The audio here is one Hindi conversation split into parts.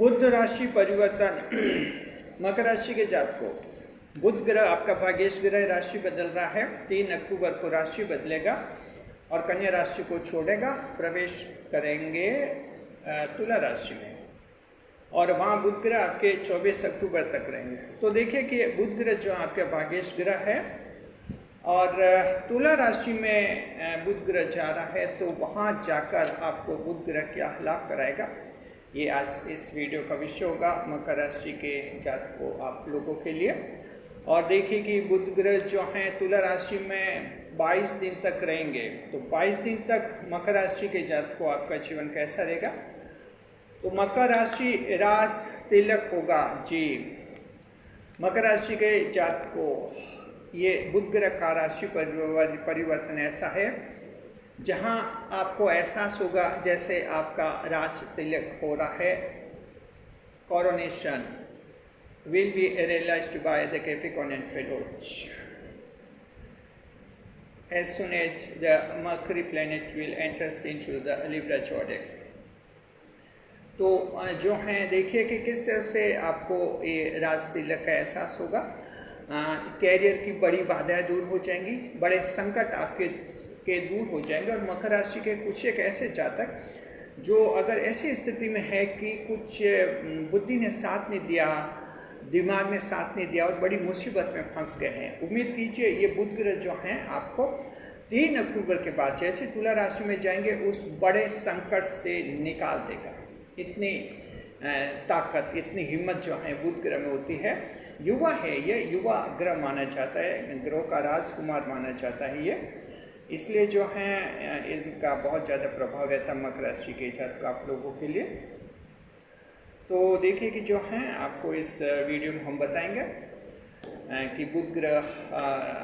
बुध राशि परिवर्तन मकर राशि के जातकों, बुध ग्रह आपका भाग्येश ग्रह राशि बदल रहा है। 3 अक्टूबर को राशि बदलेगा और कन्या राशि को छोड़ेगा, प्रवेश करेंगे तुला राशि में और वहाँ बुध ग्रह आपके 24 अक्टूबर तक रहेंगे। तो देखिए कि बुध ग्रह जो आपका भाग्येश ग्रह है और तुला राशि में बुध ग्रह जा रहा है, तो वहाँ जाकर आपको बुध ग्रह क्या लाभ कराएगा, ये आज इस वीडियो का विषय होगा मकर राशि के जातकों आप लोगों के लिए। और देखिए कि बुध ग्रह जो हैं तुला राशि में 22 दिन तक रहेंगे, तो 22 दिन तक मकर राशि के जातकों आपका जीवन कैसा रहेगा। तो मकर राशि रास तिलक होगा जी। मकर राशि के जातकों, ये बुध ग्रह का राशि परिवर्तन ऐसा है जहां आपको एहसास होगा जैसे आपका राज तिलक हो रहा है। Coronation will be realized by the Capricorn fellows as soon as the Mercury planet will enter into the Libra zodiac। तो जो हैं देखिए कि किस तरह से आपको ये राज तिलक का एहसास होगा। कैरियर की बड़ी बाधाएं दूर हो जाएंगी, बड़े संकट आपके दूर हो जाएंगे। और मकर राशि के कुछ एक ऐसे जातक जो अगर ऐसी स्थिति में है कि कुछ बुद्धि ने साथ नहीं दिया, दिमाग ने साथ नहीं दिया और बड़ी मुसीबत में फंस गए हैं, उम्मीद कीजिए ये बुध ग्रह जो हैं आपको 3 अक्टूबर के बाद जैसे तुला राशि में जाएंगे उस बड़े संकट से निकाल देगा। इतनी ताकत, इतनी हिम्मत जो है बुध ग्रह में होती है। युवा है, ये युवा ग्रह माना जाता है, ग्रहों का राजकुमार माना जाता है ये, इसलिए जो है इनका बहुत ज़्यादा प्रभाव रहता है मकर राशि के जातक आप लोगों के लिए। तो देखिए कि जो हैं आपको इस वीडियो में हम बताएंगे कि बुध ग्रह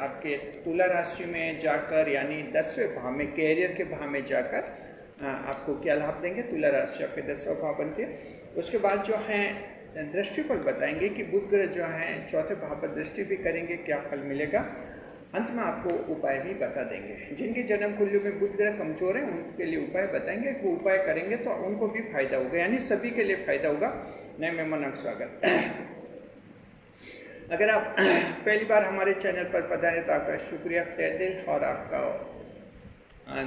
आपके तुला राशि में जाकर यानी 10वें भाव में, कैरियर के भाव में जाकर आपको क्या लाभ देंगे। तुला राशि आपके 10वां भाव बनती है। उसके बाद जो है दृष्टिफल बताएंगे कि बुध ग्रह जो हैं 4थे भाव पर दृष्टि भी करेंगे, क्या फल मिलेगा। अंत में आपको उपाय भी बता देंगे। जिनके जन्म कुंडली में बुध ग्रह कमजोर है उनके लिए उपाय बताएंगे, वो उपाय करेंगे तो उनको भी फायदा होगा, यानी सभी के लिए फायदा होगा। नए मेहमान स्वागत। अगर आप पहली बार हमारे चैनल पर पधारे तो आपका शुक्रिया तहे दिल और आपका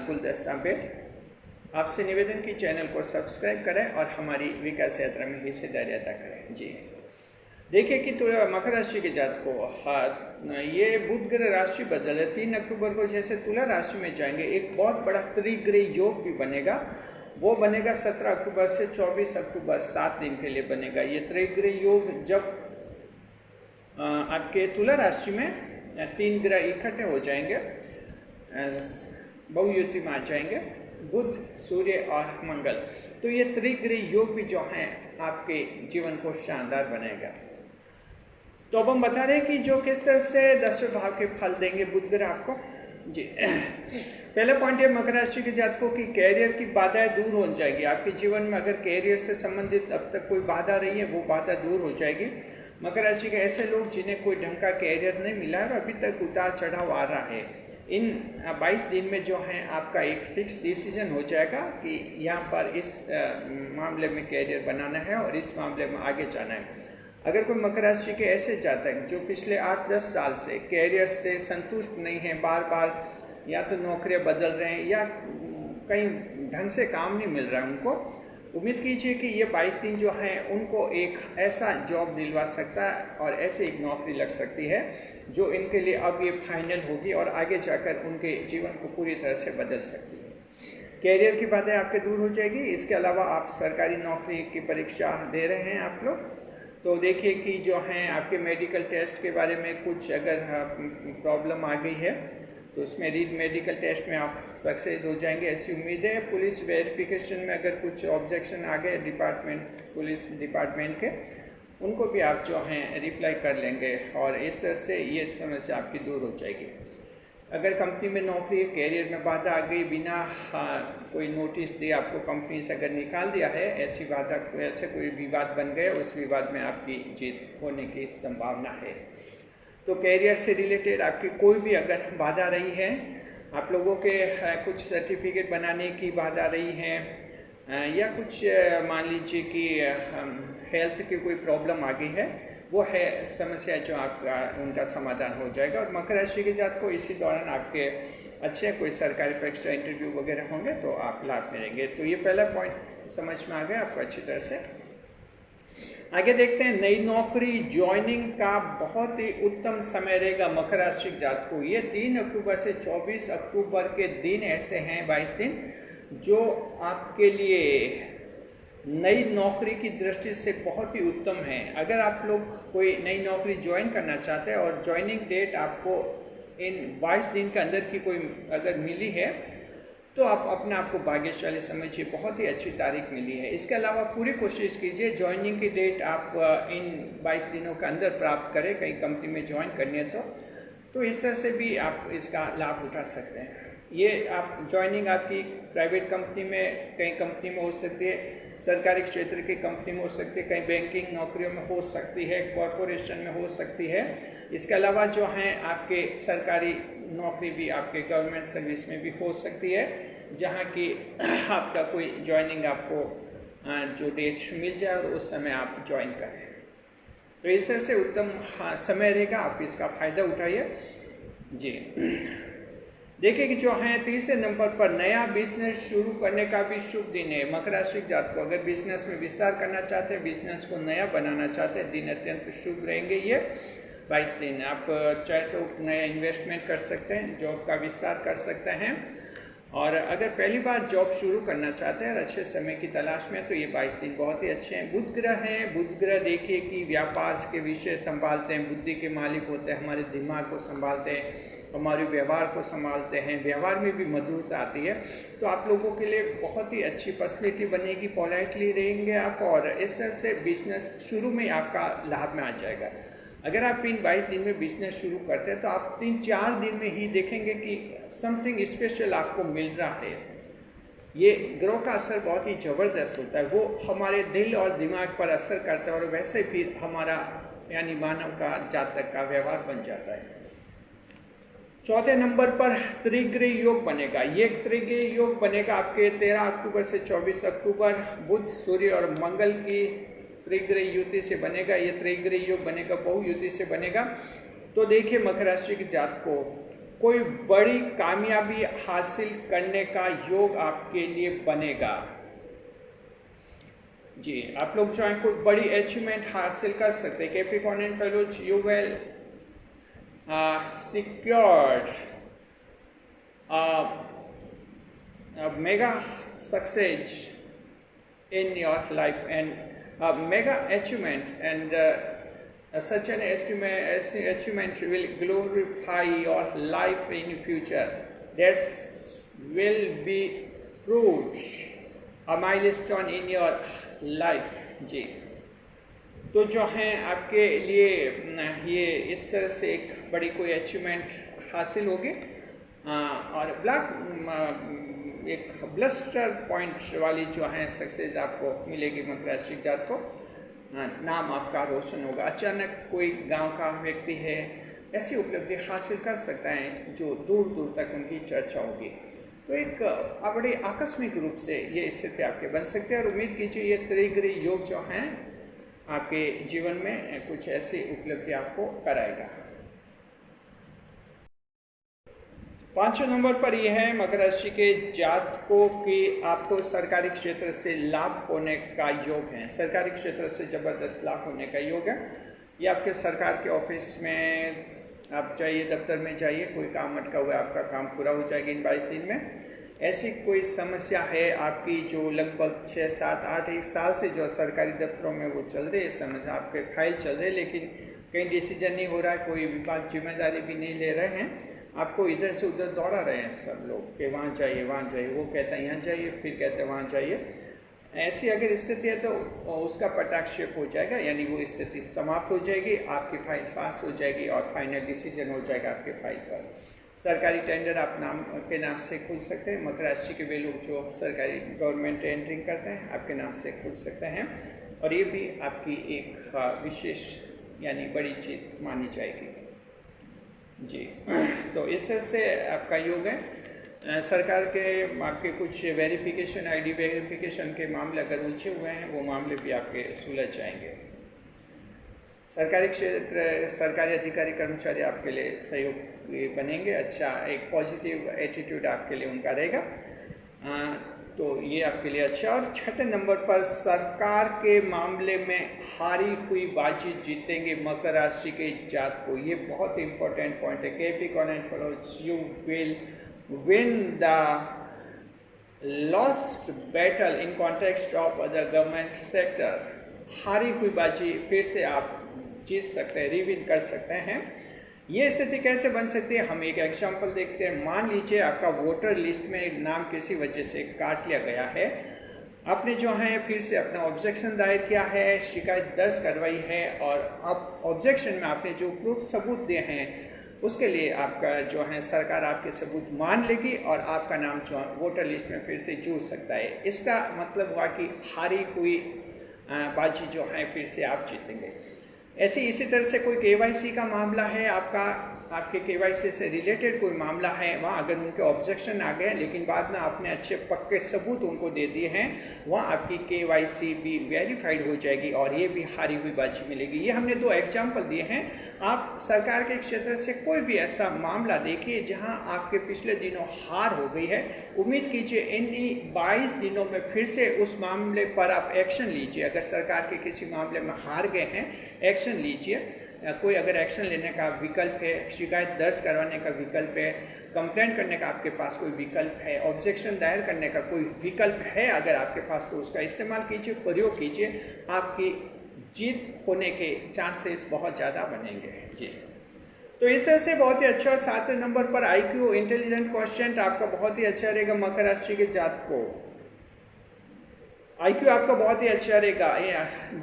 गुलदस्ता भेंट। आपसे निवेदन की चैनल को सब्सक्राइब करें और हमारी विकास यात्रा में हिस्सेदारी अदा करें जी। देखिए कि तो मकर राशि के जातकों, ये बुध ग्रह राशि बदल है। 3 अक्टूबर को जैसे तुला राशि में जाएंगे, एक बहुत बड़ा त्रिग्रह योग भी बनेगा। वो बनेगा 17 अक्टूबर से 24 अक्टूबर, 7 दिन के लिए बनेगा ये त्रिग्रह योग। जब आपके तुला राशि में 3 ग्रह इकट्ठे हो जाएंगे, बहुयुति में आ जाएंगे, बुध, सूर्य और मंगल, तो ये त्रिग्रह योग भी जो है आपके जीवन को शानदार बनाएगा। तो अब हम बता रहे हैं कि जो किस तरह से 10वें भाव के फल देंगे बुध ग्रह आपको जी। पहला पॉइंट है मकर राशि के जातकों की कैरियर की बाधाएं दूर हो जाएगी। आपके जीवन में अगर कैरियर से संबंधित अब तक कोई बाधा रही है, वो बाधा दूर हो जाएगी। मकर राशि के ऐसे लोग जिन्हें कोई ढंग का कैरियर नहीं मिला और अभी तक उतार चढ़ाव आ रहा है, इन 22 दिन में जो है आपका एक फिक्स डिसीजन हो जाएगा कि यहाँ पर इस मामले में कैरियर बनाना है और इस मामले में आगे जाना है। अगर कोई मकर राशि के ऐसे जातक जो पिछले 8-10 साल से कैरियर से संतुष्ट नहीं है, बार बार या तो नौकरियां बदल रहे हैं या कहीं ढंग से काम नहीं मिल रहा है उनको, उम्मीद कीजिए कि ये 22 दिन जो हैं उनको एक ऐसा जॉब दिलवा सकता है और ऐसे एक नौकरी लग सकती है जो इनके लिए अब ये फाइनल होगी और आगे जाकर उनके जीवन को पूरी तरह से बदल सकती है। कैरियर की बातें आपके दूर हो जाएगी। इसके अलावा आप सरकारी नौकरी की परीक्षा दे रहे हैं आप लोग, तो देखिए कि जो हैं आपके मेडिकल टेस्ट के बारे में कुछ अगर प्रॉब्लम आ गई है तो उसमें रीड मेडिकल टेस्ट में आप सक्सेस हो जाएंगे, ऐसी उम्मीद है। पुलिस वेरिफिकेशन में अगर कुछ ऑब्जेक्शन आ गए पुलिस डिपार्टमेंट के, उनको भी आप जो हैं रिप्लाई कर लेंगे और इस तरह से ये समस्या आपकी दूर हो जाएगी। अगर कंपनी में नौकरी, कैरियर में बाधा आ गई, बिना कोई नोटिस दिए आपको कंपनी से अगर निकाल दिया है, ऐसी बाधा, ऐसे कोई विवाद बन गए, उस विवाद में आपकी जीत होने की संभावना है। तो कैरियर से रिलेटेड आपकी कोई भी अगर बाधा रही है, आप लोगों के कुछ सर्टिफिकेट बनाने की बाधा रही है, या कुछ मान लीजिए कि हेल्थ की कोई प्रॉब्लम आ गई है, वो है समस्या जो आपका उनका समाधान हो जाएगा। और मकर राशि के जात को इसी दौरान आपके अच्छे कोई सरकारी परीक्षा इंटरव्यू वगैरह होंगे तो आप लाभ मिलेंगे। तो ये पहला पॉइंट समझ में आ गया आपको अच्छी तरह से। आगे देखते हैं, नई नौकरी ज्वाइनिंग का बहुत ही उत्तम समय रहेगा मकर राशि जात को। ये 3 अक्टूबर से 24 अक्टूबर के दिन ऐसे हैं, 22 दिन, जो आपके लिए नई नौकरी की दृष्टि से बहुत ही उत्तम है। अगर आप लोग कोई नई नौकरी ज्वाइन करना चाहते हैं और ज्वाइनिंग डेट आपको इन 22 दिन के अंदर की कोई अगर मिली है तो आप अपने आप को भाग्यशाली समझिए, बहुत ही अच्छी तारीख मिली है। इसके अलावा पूरी कोशिश कीजिए ज्वाइनिंग की डेट आप इन 22 दिनों के अंदर प्राप्त करें, कहीं कंपनी में ज्वाइन करनी है तो इस तरह से भी आप इसका लाभ उठा सकते हैं। ये आप ज्वाइनिंग आपकी प्राइवेट कंपनी में, कहीं कंपनी में हो सकती है, सरकारी क्षेत्र की कंपनी में हो सकती है, कहीं बैंकिंग नौकरियों में हो सकती है, कॉरपोरेशन में हो सकती है। इसके अलावा जो हैं आपके सरकारी नौकरी भी आपके गवर्नमेंट सर्विस में भी हो सकती है, जहाँ की आपका कोई ज्वाइनिंग आपको जो डेट मिल जाए और उस समय आप ज्वाइन करें। तो इस तरह से उत्तम समय रहेगा, आप इसका फ़ायदा उठाइए जी। देखिए कि जो है 30 नंबर पर नया बिजनेस शुरू करने का भी शुभ दिन है मकर राशि जात को। अगर बिजनेस में विस्तार करना चाहते हैं, बिजनेस को नया बनाना चाहते हैं, दिन अत्यंत शुभ रहेंगे ये 22 दिन। आप चाहे तो नया इन्वेस्टमेंट कर सकते हैं, जॉब का विस्तार कर सकते हैं, और अगर पहली बार जॉब शुरू करना चाहते हैं और अच्छे समय की तलाश में तो ये 22 दिन बहुत ही अच्छे हैं। बुध ग्रह हैं, बुध ग्रह देखिए कि व्यापार के विषय संभालते हैं, बुद्धि के मालिक होते हैं, हमारे दिमाग को संभालते हैं, हमारे व्यवहार को संभालते हैं, व्यवहार में भी मधुरता आती है। तो आप लोगों के लिए बहुत ही अच्छी पर्सनैलिटी बनेगी, पोलाइटली रहेंगे आप, और इस तरह से बिजनेस शुरू में आपका लाभ में आ जाएगा। अगर आप इन 22 दिन में बिजनेस शुरू करते हैं तो आप 3-4 दिन में ही देखेंगे कि समथिंग स्पेशल आपको मिल रहा है। ये ग्रह का असर बहुत ही ज़बरदस्त होता है, वो हमारे दिल और दिमाग पर असर करता है और वैसे फिर हमारा यानी मानव का जातक का व्यवहार बन जाता है। चौथे नंबर पर त्रिग्रह योग बनेगा। ये त्रिग्रह योग बनेगा आपके 13 अक्टूबर से 24 अक्टूबर, बुध, सूर्य और मंगल की त्रिग्रह युति से बनेगा। ये त्रिग्रह योग बनेगा, बहुयुति से बनेगा। तो देखिए मकर राशि की जात को कोई बड़ी कामयाबी हासिल करने का योग आपके लिए बनेगा जी। आप लोग जो है कोई बड़ी अचीवमेंट हासिल कर सकते हैं। Capricorn and fellows, you will secured mega success in your life and mega achievement, and such an achievement will glorify your life in future. That will be proved a milestone in your life जी। तो जो हैं आपके लिए ये इस तरह से एक बड़ी कोई अचीवमेंट हासिल होगी, और एक ब्लस्टर पॉइंट वाली जो है सक्सेस आपको मिलेगी मकर राशि जात को। नाम आपका रोशन होगा, अचानक कोई गांव का व्यक्ति है ऐसी उपलब्धि हासिल कर सकता है जो दूर दूर तक उनकी चर्चा होगी। तो एक बड़े आकस्मिक रूप से ये स्थिति आपके बन सकते हैं, और उम्मीद कीजिए ये त्रिग्रह योग जो हैं आपके जीवन में कुछ ऐसी उपलब्धि आपको कराएगा। 5वें नंबर पर यह है मकर राशि के जातकों की आपको सरकारी क्षेत्र से लाभ होने का योग है। सरकारी क्षेत्र से जबरदस्त लाभ होने का योग है। ये आपके सरकार के ऑफिस में आप जाइए, दफ्तर में जाइए, कोई काम अटका हुआ है, आपका काम पूरा हो जाएगा इन 22 दिन में। ऐसी कोई समस्या है आपकी जो लगभग 6, 7, 8, 1 साल से जो सरकारी दफ्तरों में वो चल रही है, समझ आपके फाइल चल रहे, लेकिन कहीं डिसीजन नहीं हो रहा है, कोई विभाग जिम्मेदारी भी नहीं ले रहे हैं, आपको इधर से उधर दौड़ा रहे हैं सब लोग कि वहाँ जाइए वहाँ जाइए, वो कहते हैं यहाँ जाइए, फिर कहते हैं वहाँ जाइए। ऐसी अगर स्थिति है तो उसका पटाक्षेप हो जाएगा, यानी वो स्थिति समाप्त हो जाएगी, आपकी फाइल पास हो जाएगी और फाइनल डिसीजन हो जाएगा आपके फाइल पर। सरकारी टेंडर आप के नाम से खुल सकते हैं। मकर राशि के वे लोग जो सरकारी गवर्नमेंट टेंडरिंग करते हैं आपके नाम से खुल सकते हैं, और ये भी आपकी एक विशेष यानी बड़ी चीज मानी जाएगी जी। तो इस तरह से आपका योग है। सरकार के आपके कुछ वेरिफिकेशन, आईडी वेरिफिकेशन के मामले अगर उलझे हुए हैं, वो मामले भी आपके सुलझ जाएंगे। सरकारी क्षेत्र, सरकारी अधिकारी कर्मचारी आपके लिए सहयोगी बनेंगे। अच्छा, एक पॉजिटिव एटीट्यूड आपके लिए उनका रहेगा, तो ये आपके लिए अच्छा। और छठे नंबर पर सरकार के मामले में हारी हुई बाजी जीतेंगे मकर राशि के जात को। ये बहुत इंपॉर्टेंट पॉइंट है। Capricorn and follows, you will win the lost battle in context of other government sector. हारी हुई बाजी फिर से आप जीत सकते हैं, रिविन कर सकते हैं। ये स्थिति कैसे बन सकती है, हम एक एग्जाम्पल देखते हैं। मान लीजिए आपका वोटर लिस्ट में एक नाम किसी वजह से काट लिया गया है, आपने जो है फिर से अपना ऑब्जेक्शन दायर किया है, शिकायत दर्ज करवाई है, और अब ऑब्जेक्शन में आपने जो प्रूफ सबूत दिए हैं उसके लिए आपका जो है सरकार आपके सबूत मान लेगी और आपका नाम जो वोटर लिस्ट में फिर से जुड़ सकता है। इसका मतलब हुआ कि हारी हुई बाजी जो है फिर से आप जीतेंगे। इसी तरह से कोई केवाईसी का मामला है, आपके केवाईसी से रिलेटेड कोई मामला है, वहाँ अगर उनके ऑब्जेक्शन आ गए लेकिन बाद में आपने अच्छे पक्के सबूत उनको दे दिए हैं, वहाँ आपकी केवाईसी भी वेरीफाइड हो जाएगी और ये भी हारी हुई बाजी मिलेगी। ये हमने 2 एग्जाम्पल दिए हैं। आप सरकार के क्षेत्र से कोई भी ऐसा मामला देखिए जहाँ आपके पिछले दिनों हार हो गई है, उम्मीद कीजिए इन 22 दिनों में फिर से उस मामले पर आप एक्शन लीजिए। अगर सरकार के किसी मामले में हार गए हैं, एक्शन लीजिए। कोई अगर एक्शन लेने का विकल्प है, शिकायत दर्ज करवाने का विकल्प है, कंप्लेंट करने का आपके पास कोई विकल्प है, ऑब्जेक्शन दायर करने का कोई विकल्प है अगर आपके पास, तो उसका इस्तेमाल कीजिए, प्रयोग कीजिए। आपकी जीत होने के चांसेस बहुत ज़्यादा बनेंगे जी। तो इस तरह से बहुत ही अच्छा। और 7वें नंबर पर IQ, इंटेलिजेंट क्वेश्चन आपका बहुत ही अच्छा रहेगा मकर राशि के जात को। IQ आपका बहुत ही अच्छा रहेगा,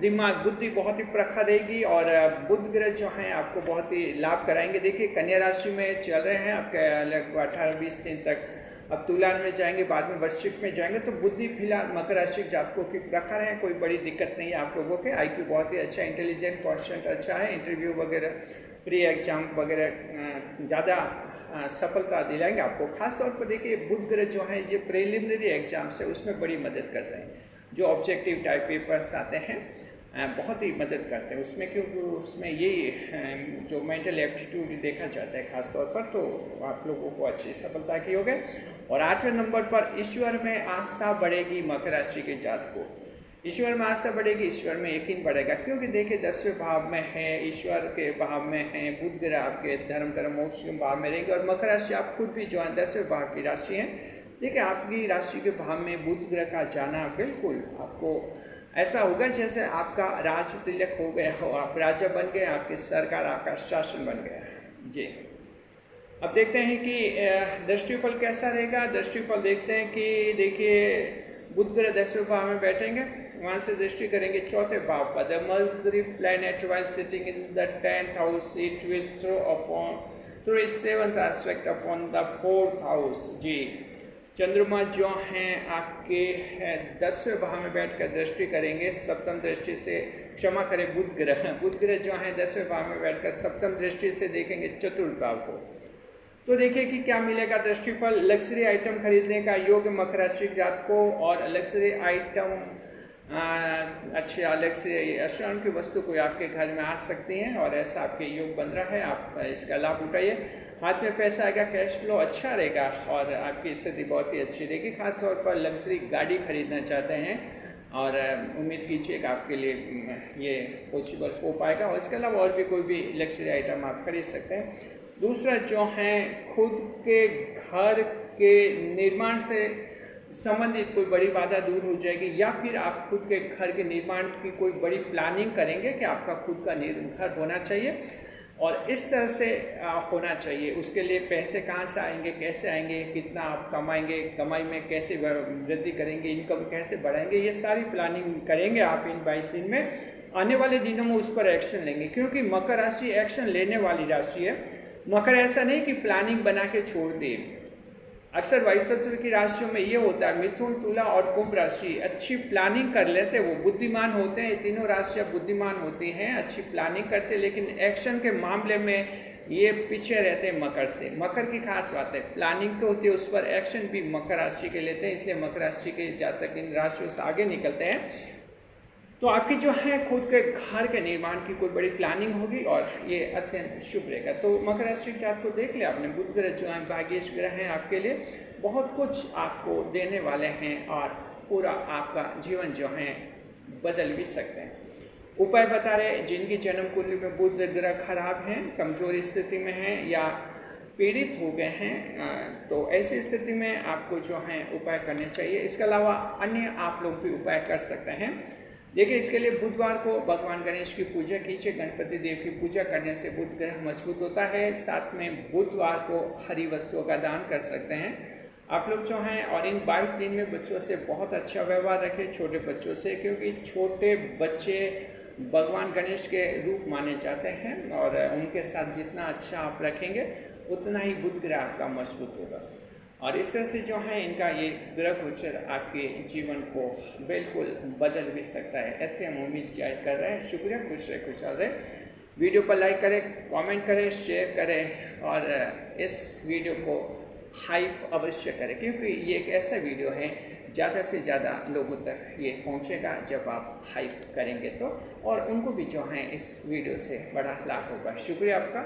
दिमाग, बुद्धि बहुत ही प्रखर रहेगी और बुध ग्रह जो हैं आपको बहुत ही लाभ कराएंगे। देखिए कन्या राशि में चल रहे हैं आपके लगभग 18-20 दिन तक, अब तुला में जाएंगे, बाद में वृश्चिक में जाएंगे। तो बुद्धि फिलहाल मकर राशि जातकों की प्रखर है, कोई बड़ी दिक्कत नहीं है आप लोगों के। IQ बहुत ही अच्छा, इंटेलिजेंट क्वेश्चन अच्छा है, इंटरव्यू वगैरह, प्री एग्जाम वगैरह ज़्यादा सफलता दिलाएंगे आपको। खासतौर पर देखिए बुध ग्रह जो है ये प्रिलिमिनरी एग्जाम से उसमें बड़ी मदद करते हैं। जो ऑब्जेक्टिव टाइप पेपर्स आते हैं बहुत ही मदद करते हैं उसमें, क्योंकि उसमें ये जो मेंटल एप्टीट्यूड देखा जाता है खास तौर पर, तो आप लोगों को अच्छी सफलता की होगी। और 8वें नंबर पर ईश्वर में आस्था बढ़ेगी मकर राशि के जात को। ईश्वर में आस्था बढ़ेगी, ईश्वर में यकीन बढ़ेगा, क्योंकि देखिए 10वें भाव में है, ईश्वर के भाव में है, बुध ग्रह आपके धर्म कर्म मोक्ष के भाव में रहेंगे। और मकर राशि आप खुद भी जो है 10वें भाव की राशि है। देखिए आपकी राशि के भाव में बुध ग्रह का जाना बिल्कुल आपको ऐसा होगा जैसे आपका राज तिलक हो गया हो, आप राजा बन गए, आपकी सरकार, आपका शासन बन गया जी। अब देखते हैं कि दृष्टिफल कैसा रहेगा। दृष्टिफल देखते हैं कि देखिए बुध ग्रह 10वें भाव में बैठेंगे, वहाँ से दृष्टि करेंगे 4थे भाव पर। The Mercury planet while sitting in the 10th house, it will throw its 7th aspect upon the 4th house जी। चंद्रमा जो हैं आपके 10वें भाव में बैठकर दृष्टि करेंगे, सप्तम दृष्टि से, क्षमा करें बुध ग्रह जो हैं 10वें भाव में बैठकर सप्तम दृष्टि से देखेंगे चतुर्थ भाव को। तो देखिए कि क्या मिलेगा दृष्टिफल। लग्जरी आइटम खरीदने का योग मकर राशि जात को, और लग्जरी आइटम अच्छे लग्जरी आसान की वस्तु कोई आपके घर में आ सकती हैं और ऐसा आपके योग बन रहा है, आप इसका लाभ उठाइए। हाथ में पैसा आएगा, कैश फ्लो अच्छा रहेगा और आपकी स्थिति बहुत ही अच्छी रहेगी। खासतौर पर लग्जरी गाड़ी खरीदना चाहते हैं और उम्मीद कीजिए कि आपके लिए ये पॉसिबल हो पाएगा। और इसके अलावा और भी कोई भी लग्जरी आइटम आप खरीद सकते हैं। दूसरा जो है खुद के घर के निर्माण से संबंधित कोई बड़ी बाधा दूर हो जाएगी, या फिर आप खुद के घर के निर्माण की कोई बड़ी प्लानिंग करेंगे कि आपका खुद का घर होना चाहिए और इस तरह से होना चाहिए। उसके लिए पैसे कहाँ से आएंगे, कैसे आएंगे, कितना आप कमाएंगे, कमाई में कैसे वृद्धि करेंगे, इनकम कैसे बढ़ाएंगे, ये सारी प्लानिंग करेंगे आप इन 22 दिन में। आने वाले दिनों में उस पर एक्शन लेंगे, क्योंकि मकर राशि एक्शन लेने वाली राशि है। मकर ऐसा नहीं कि प्लानिंग बना के छोड़ दे। अक्सर वायु तत्व की राशियों में ये होता है, मिथुन, तुला और कुंभ राशि अच्छी प्लानिंग कर लेते हैं, वो बुद्धिमान होते हैं। ये तीनों राशियाँ बुद्धिमान होती हैं, अच्छी प्लानिंग करते हैं, लेकिन एक्शन के मामले में ये पीछे रहते हैं मकर से। मकर की खास बात है, प्लानिंग तो होती है, उस पर एक्शन भी मकर राशि के लेते हैं, इसलिए मकर राशि के जातक इन राशियों से आगे निकलते हैं। तो आपकी जो है खुद के घर के निर्माण की कोई बड़ी प्लानिंग होगी और ये अत्यंत शुभ रहेगा। तो मकर राशि के जातक को देख लिया आपने, बुध ग्रह जो है भाग्येश ग्रह हैं, आपके लिए बहुत कुछ आपको देने वाले हैं और पूरा आपका जीवन जो है बदल भी सकते हैं। उपाय बता रहे, जिनकी जन्म कुंडली में बुध ग्रह खराब हैं, कमजोर स्थिति में हैं या पीड़ित हो गए हैं, तो ऐसी स्थिति में आपको जो है उपाय करने चाहिए। इसके अलावा अन्य आप लोग भी उपाय कर सकते हैं। देखिए, इसके लिए बुधवार को भगवान गणेश की पूजा कीजिए। गणपति देव की पूजा करने से बुध ग्रह मजबूत होता है। साथ में बुधवार को हरी वस्तुओं का दान कर सकते हैं आप लोग जो हैं। और इन 22 दिन में बच्चों से बहुत अच्छा व्यवहार रखें, छोटे बच्चों से, क्योंकि छोटे बच्चे भगवान गणेश के रूप माने जाते हैं और उनके साथ जितना अच्छा आप रखेंगे उतना ही बुध ग्रह आपका मजबूत होगा। और इस तरह से जो है इनका ये ग्रह गोचर आपके जीवन को बिल्कुल बदल भी सकता है, ऐसे हम उम्मीद जाहिर कर रहे हैं। शुक्रिया, खुश रहे, खुशहाल रहे। वीडियो पर लाइक करें, कमेंट करें, शेयर करें और इस वीडियो को हाइप अवश्य करें, क्योंकि ये एक ऐसा वीडियो है ज़्यादा से ज़्यादा लोगों तक ये पहुंचेगा जब आप हाइप करेंगे तो, और उनको भी जो है इस वीडियो से बड़ा लाभ होगा। शुक्रिया आपका।